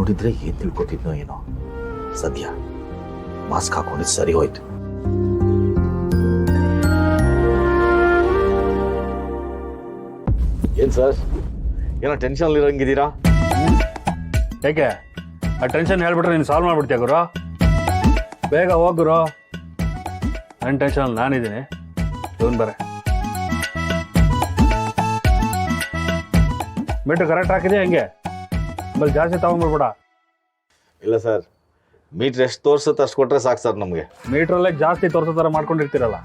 ನೋಡಿದ್ರೆ ಏನ್ ತಿಳ್ಕೊತಿದ್ನೋ ಏನೋ. ಸದ್ಯ ಮಾಸ್ಕ್ ಹಾಕೊಂಡಿದ್ ಸರಿ ಹೋಯ್ತು. ಏನ್ ಸರ್, ಏನೋ ಟೆನ್ಷನ್ ಇರಂಗಿದ್ದೀರಾ? ಯಾಕೆ ಆ ಟೆನ್ಷನ್ ಹೇಳ್ಬಿಟ್ರೆ ನೀನು ಸಾಲ್ವ್ ಮಾಡ್ಬಿಡ್ತೀಯ ಗುರು. ಬೇಗ ಹೋಗ್ ಗುರು, ನನ್ನ ಟೆನ್ಷನ್ ನಾನಿದ್ದೀನಿ. ಇವನ್ ಬರ ಮೀಟ್ರ್ ಕರೆಕ್ಟ್ ಹಾಕಿದೆ ಹಂಗೆ, ಆಮೇಲೆ ಜಾಸ್ತಿ ತಗೊಂಡ್ಬಿಡ್ಬೇಡ. ಇಲ್ಲ ಸರ್, ಮೀಟ್ರ್ ಎಷ್ಟು ತೋರ್ಸುತ್ತೆ ಅಷ್ಟು ಕೊಟ್ರೆ ಸಾಕು ಸರ್ ನಮಗೆ. ಮೀಟ್ರಲ್ಲೇ ಜಾಸ್ತಿ ತೋರಿಸೋ ಥರ ಮಾಡ್ಕೊಂಡಿರ್ತೀರಲ್ಲ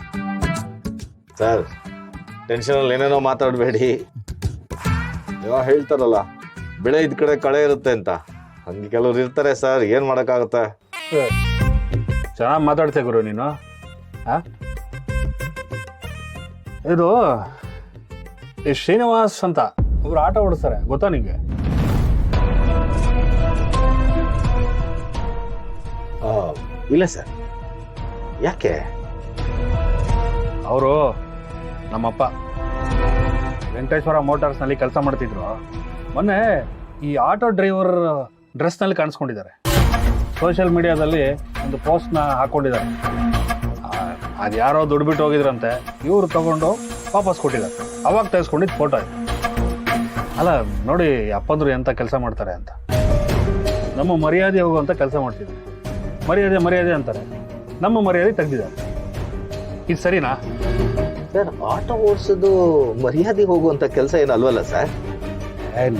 ಸರ್. ಟೆನ್ಷನಲ್ಲಿ ಏನೇನೋ ಮಾತಾಡಬೇಡಿ. ಏನೋ ಹೇಳ್ತಾರಲ್ಲ, ಬೆಳೆ ಇದ್ ಕಡೆ ಕಳೆ ಇರುತ್ತೆ ಅಂತ, ಹಂಗೆ ಕೆಲವ್ರು ಇರ್ತಾರೆ ಸರ್. ಏನು ಮಾಡೋಕ್ಕಾಗುತ್ತೆ? ಚೆನ್ನಾಗಿ ಮಾತಾಡ್ತೀಯ ಗುರು ನೀನು. ಇದು ಈ ಶ್ರೀನಿವಾಸ್ ಅಂತ ಒಬ್ರು ಆಟೋ ಓಡಿಸ್ತಾರೆ, ಗೊತ್ತಾ ನಿಂಗೆ? ಇಲ್ಲ ಸರ್. ಯಾಕೆ? ಅವರು ನಮ್ಮಪ್ಪ ವೆಂಕಟೇಶ್ವರ ಮೋಟಾರ್ಸ್ನಲ್ಲಿ ಕೆಲಸ ಮಾಡ್ತಿದ್ರು. ಮೊನ್ನೆ ಈ ಆಟೋ ಡ್ರೈವರ್ ಡ್ರೆಸ್ನಲ್ಲಿ ಕಾಣಿಸ್ಕೊಂಡಿದ್ದಾರೆ. ಸೋಷಿಯಲ್ ಮೀಡಿಯಾದಲ್ಲಿ ಒಂದು ಪೋಸ್ಟ್ನ ಹಾಕ್ಕೊಂಡಿದ್ದಾರೆ. ಅದು ಯಾರೋ ದುಡ್ಡು ಬಿಟ್ಟು ಹೋಗಿದ್ರಂತೆ, ಇವರು ತಗೊಂಡು ವಾಪಸ್ ಕೊಟ್ಟಿದ್ದಾರೆ. ಅವಾಗ ತೆಗೆಸ್ಕೊಂಡಿದ್ದು ಫೋಟೋ ಇದೆ. ಅಲ್ಲ ನೋಡಿ ಅಪ್ಪಂದ್ರು ಎಂಥ ಕೆಲಸ ಮಾಡ್ತಾರೆ ಅಂತ. ನಮ್ಮ ಮರ್ಯಾದೆ ಹೋಗುವಂಥ ಕೆಲಸ ಮಾಡ್ತಿದ್ದಾರೆ. ಮರ್ಯಾದೆ ಮರ್ಯಾದೆ ಅಂತಾರೆ, ನಮ್ಮ ಮರ್ಯಾದೆ ತೆಗ್ದಿದ್ದಾರೆ. ಇದು ಸರಿನಾ ಸರ್? ಆಟೋ ಓಡಿಸೋದು ಮರ್ಯಾದೆ ಹೋಗುವಂತ ಕೆಲಸ ಏನಲ್ವಲ್ಲ ಸರ್?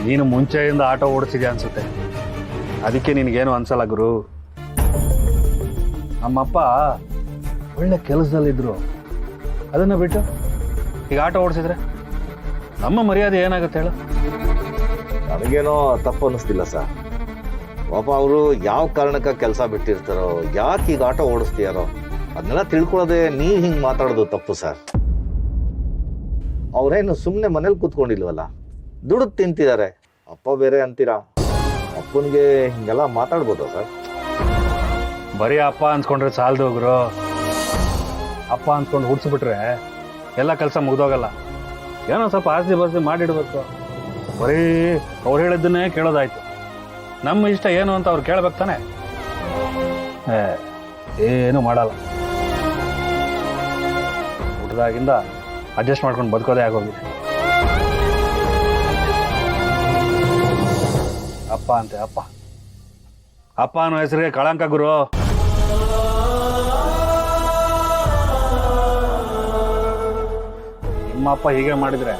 ನೀನು ಮುಂಚೆಯಿಂದ ಆಟೋ ಓಡಿಸಿದ್ಯಾ ಅನ್ಸುತ್ತೆ, ಅದಕ್ಕೆ ನಿನಗೇನು ಅನ್ಸಲ್ಲ ಗುರು. ನಮ್ಮಪ್ಪ ಒಳ್ಳೆ ಕೆಲಸದಲ್ಲಿದ್ರು, ಅದನ್ನ ಬಿಟ್ಟು ಈಗ ಆಟೋ ಓಡಿಸಿದ್ರೆ ನಮ್ಮ ಮರ್ಯಾದೆ ಏನಾಗುತ್ತೆ ಹೇಳು? ನನಗೇನೋ ತಪ್ಪು ಅನ್ನಿಸ್ತಿಲ್ಲ ಸರ್. ಪಾಪ ಅವರು ಯಾವ ಕಾರಣಕ್ಕೆ ಕೆಲಸ ಬಿಟ್ಟಿರ್ತಾರೋ, ಯಾಕೆ ಈಗ ಆಟೋ ಓಡಿಸ್ತೀಯಾರೋ ಅದನ್ನೆಲ್ಲ ತಿಳ್ಕೊಳ್ಳೋದೆ ನೀವು ಹಿಂಗೆ ಮಾತಾಡೋದು ತಪ್ಪು ಸರ್. ಅವ್ರೇನು ಸುಮ್ಮನೆ ಮನೇಲಿ ಕೂತ್ಕೊಂಡಿಲ್ವಲ್ಲ, ದುಡ್ಡು ತಿಂತಿದ್ದಾರೆ. ಅಪ್ಪ ಬೇರೆ ಅಂತೀರಾ, ಅಪ್ಪನಿಗೆ ಹಿಂಗೆಲ್ಲ ಮಾತಾಡ್ಬೋದಾ ಸರ್? ಬರೀ ಅಪ್ಪ ಅನ್ಸ್ಕೊಂಡ್ರೆ ಸಾಲದು ಗುರು. ಅಪ್ಪ ಅನ್ಸ್ಕೊಂಡು ಹುಡ್ಸ್ಬಿಟ್ರೆ ಎಲ್ಲ ಕೆಲಸ ಮುಗ್ದೋಗಲ್ಲ. ಏನೋ ಸ್ವಲ್ಪ ಆಸ್ತಿ ಬಾಸ್ತಿ ಮಾಡಿಡ್ಬೇಕು. ಬರೀ ಅವ್ರು ಹೇಳಿದ್ದನ್ನೇ ಕೇಳೋದಾಯ್ತು. ನಮ್ಮ ಇಷ್ಟ ಏನು ಅಂತ ಅವ್ರು ಕೇಳ್ಬೇಕು ತಾನೆ. ಏನು ಮಾಡಲ್ಲ. ಹುಟ್ಟಿದಾಗಿಂದ ಅಡ್ಜಸ್ಟ್ ಮಾಡ್ಕೊಂಡು ಬದುಕೋದೇ ಆಗೋಗಿದೆ. ಅಪ್ಪ ಅಂತೆ ಅಪ್ಪ, ಅಪ್ಪ ಅನ್ನೋ ಹೆಸರಿಗೆ ಕಳಂಕ ಗುರು. ನಿಮ್ಮಪ್ಪ ಹೀಗೆ ಮಾಡಿದ್ರೆ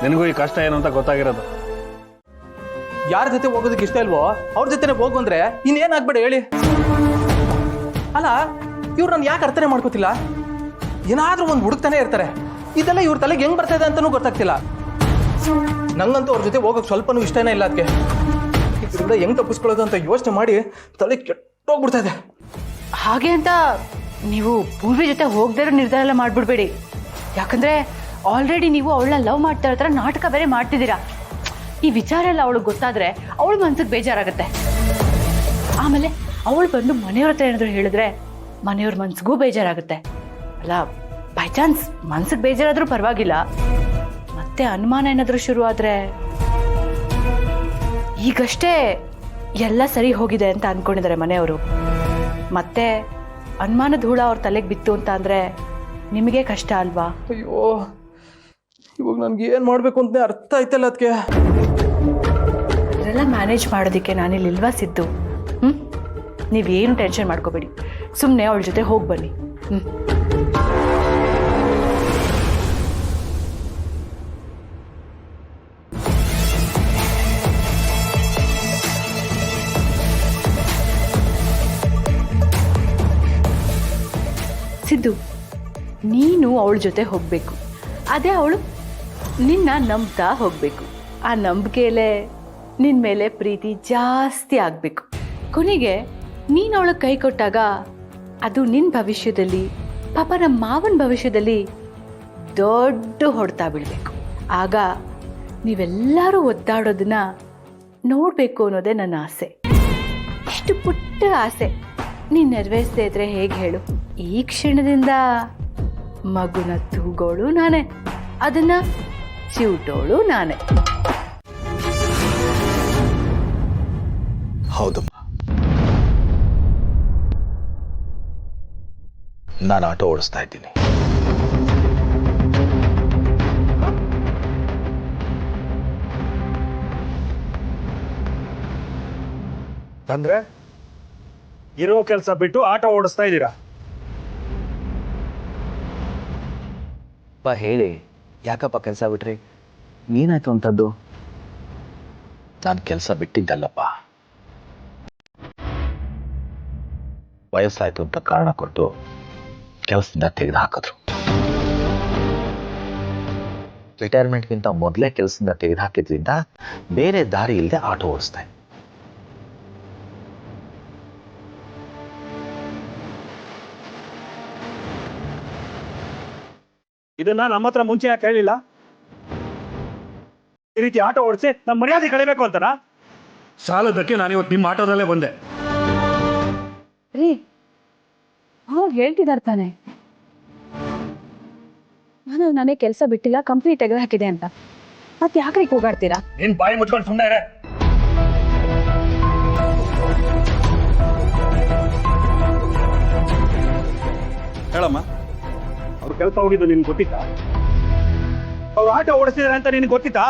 ನಿನಗೂ ಈ ಕಷ್ಟ ಏನು ಅಂತ ಗೊತ್ತಾಗಿರೋದು. ಯಾರ ಜೊತೆ ಹೋಗೋದಕ್ಕೆ ಇಷ್ಟ ಇಲ್ವೋ ಅವ್ರ ಜೊತೆನೆ ಹೋಗು ಅಂದ್ರೆ ಇನ್ನೇನಾಗ್ಬೇಡ ಹೇಳಿ. ಅಲ್ಲ ಇವ್ರು ನಾನು ಯಾಕೆ ಅರ್ಥನೆ ಮಾಡ್ಕೋತಿಲ್ಲ? ಏನಾದ್ರೂ ಒಂದು ಹುಡುಕ್ತಾನೆ ಇರ್ತಾರೆ. ಇದೆಲ್ಲ ಇವ್ರ ತಲೆಗೆ ಹೆಂಗ್ ಬರ್ತಾ ಇದೆ ಅಂತಾನೂ ಗೊತ್ತಾಗ್ತಿಲ್ಲ. ನಂಗಂತೂ ಅವ್ರ ಜೊತೆ ಹೋಗೋಕೆ ಸ್ವಲ್ಪನೂ ಇಷ್ಟನೇ ಇಲ್ಲ. ಅದಕ್ಕೆ ಇದರಿಂದ ಹೆಂಗ್ ತಪ್ಪಿಸ್ಕೊಳ್ಳೋದು ಅಂತ ಯೋಚನೆ ಮಾಡಿ ತಲೆ ಕೆಟ್ಟೋಗ್ಬಿಡ್ತಾ ಇದೆ. ಹಾಗೆ ಅಂತ ನೀವು ಪೂರ್ವಿ ಜೊತೆ ಹೋಗದೇ ಇರೋ ನಿರ್ಧಾರ ಎಲ್ಲ ಮಾಡ್ಬಿಡ್ಬೇಡಿ. ಯಾಕಂದ್ರೆ ಆಲ್ರೆಡಿ ನೀವು ಅವಳನ್ನ ಲವ್ ಮಾಡ್ತಾ ಇರೋ ಥರ ನಾಟಕ ಬೇರೆ ಮಾಡ್ತಿದ್ದೀರಾ. ಈ ವಿಚಾರ ಎಲ್ಲ ಅವಳಿಗೆ ಗೊತ್ತಾದ್ರೆ ಅವಳ ಮನ್ಸಿಗೆ ಬೇಜಾರಾಗುತ್ತೆ. ಆಮೇಲೆ ಅವಳು ಬಂದು ಮನೆಯವ್ರ ಹತ್ರ ಏನಾದ್ರು ಹೇಳಿದ್ರೆ ಮನೆಯವ್ರ ಮನ್ಸಿಗೂ ಬೇಜಾರಾಗುತ್ತೆ. ಅಲ್ಲ ಬೈ ಚಾನ್ಸ್ ಮನ್ಸಿಗೆ ಬೇಜಾರಾದ್ರೂ ಪರವಾಗಿಲ್ಲ, ಮತ್ತೆ ಅನುಮಾನ ಏನಾದರೂ ಶುರು ಆದ್ರೆ. ಈಗಷ್ಟೇ ಎಲ್ಲ ಸರಿ ಹೋಗಿದೆ ಅಂತ ಅನ್ಕೊಂಡಿದ್ದಾರೆ ಮನೆಯವರು. ಮತ್ತೆ ಅನುಮಾನದ ಹೂಳ ಅವ್ರ ತಲೆಗೆ ಬಿತ್ತು ಅಂತ ಅಂದ್ರೆ ನಿಮಗೆ ಕಷ್ಟ ಅಲ್ವಾ? ಅಯ್ಯೋ ಇವಾಗ ನನ್ಗೆ ಏನ್ ಮಾಡ್ಬೇಕು ಅಂತ ಅರ್ಥ ಆಯ್ತಲ್ಲ. ಅದಕ್ಕೆ ಅದೆಲ್ಲ ಮ್ಯಾನೇಜ್ ಮಾಡೋದಕ್ಕೆ ನಾನಿಲ್ಲಿ ಇಲ್ವಾ ಸಿದ್ದು? ನೀವೇನು ಟೆನ್ಷನ್ ಮಾಡ್ಕೋಬೇಡಿ, ಸುಮ್ಮನೆ ಅವಳ ಜೊತೆ ಹೋಗಿ ಬನ್ನಿ. ಸಿದ್ದು, ನೀನು ಅವಳ ಜೊತೆ ಹೋಗಬೇಕು. ಅದೇ ಅವಳು ನಿನ್ನ ನಂಬ್ತಾ ಹೋಗಬೇಕು. ಆ ನಂಬಿಕೆಯಲ್ಲೇ ನಿನ್ನ ಮೇಲೆ ಪ್ರೀತಿ ಜಾಸ್ತಿ ಆಗಬೇಕು. ಕೊನೆಗೆ ನೀನು ಅವಳಿಗೆ ಕೈ ಕೊಟ್ಟಾಗ ಅದು ನಿನ್ನ ಭವಿಷ್ಯದಲ್ಲಿ, ಪಾಪ ನಮ್ಮ ಮಾವನ ಭವಿಷ್ಯದಲ್ಲಿ ದೊಡ್ಡ ಹೊಡೆತ ಬೀಳಬೇಕು. ಆಗ ನೀವೆಲ್ಲರೂ ಒದ್ದಾಡೋದನ್ನ ನೋಡಬೇಕು ಅನ್ನೋದೇ ನನ್ನ ಆಸೆ. ಇಷ್ಟು ಪುಟ್ಟ ಆಸೆ ನೀನು ನೆರವೇರಿಸದೇ ಇದ್ರೆ ಹೇಗೆ ಹೇಳು? ಈ ಕ್ಷಣದಿಂದ ಮಗುನ ತೂಗೋಳು ನಾನೇ, ಅದನ್ನ ಚಿವುಟೋಳು ನಾನೇ. ಹೌದಮ್ಮ, ನಾನು ಆಟೋ ಓಡಿಸ್ತಾ ಇದ್ದೀನಿ. ಅಂದ್ರೆ ಇರೋ ಕೆಲಸ ಬಿಟ್ಟು ಆಟೋ ಓಡಿಸ್ತಾ ಇದ್ದೀರಾ? ಅಪ್ಪ ಹೇಳಿ, ಯಾಕಪ್ಪ ಕೆಲಸ ಬಿಟ್ರಿ? ಏನಾಯ್ತು ಅಂತದ್ದು? ನಾನು ಕೆಲಸ ಬಿಟ್ಟಿದ್ದಲ್ಲಪ್ಪ, ವಯಸ್ಸಾಯ್ತು ಅಂತ ಕಾರಣ ಕೊಟ್ಟು ಕೆಲಸದಿಂದ ತೆಗೆದು ಹಾಕಿದ್ರು. ರಿಟೈರ್ಮೆಂಟ್ಗಿಂತ ಮೊದಲೇ ಕೆಲಸದಿಂದ ತೆಗೆದು ಹಾಕಿದ್ರಿಂದ ಬೇರೆ ದಾರಿ ಇಲ್ಲದೆ ಆಟೋ ಓಡಿಸ್ತಾ ಇದ್ದೆ. ಇದನ್ನ ನಮ್ಮ ಹತ್ರ ಮುಂಚೆ ಯಾಕೆ ಹೇಳಿಲ್ಲ? ಈ ರೀತಿ ಆಟೋ ಓಡಿಸಿ ನಮ್ಮ ಮರ್ಯಾದೆ ಕಳಿಬೇಕು ಅಂತನಾ? ಸಾಲದಕ್ಕೆ ನಾನಿವತ್ತು ನಿಮ್ಮ ಆಟೋದಲ್ಲೇ ಬಂದೆ. ರೀ, ಅವ್ರು ಹೇಳ್ತಿದಾರೆ ತಾನೆ, ನಾನು ನನಗೆ ಕೆಲಸ ಬಿಟ್ಟಿಲ್ಲ, ಕಂಪ್ನಿ ತೆಗೆದು ಹಾಕಿದೆ ಅಂತ. ಮತ್ತೆ ಯಾಕ್ರಿ ಕೂಗಾಡ್ತೀರಾ? ನೀನ್ ಬಾಯಿ ಮುಚ್ಕೊಂಡು ಸುಮ್ಮನೆ ಇರೆ. ಹೇಳಮ್ಮ, ಅವ್ರ ಕೆಲಸ ಹೋಗಿದ್ದು ನಿನ್ಗೆ ಗೊತ್ತಿತ್ತಾ? ಅವ್ರು ಆಟೋ ಓಡಿಸಿದಾರೆ ಅಂತ ನಿನ್ಗೆ ಗೊತ್ತಿತ್ತಾ?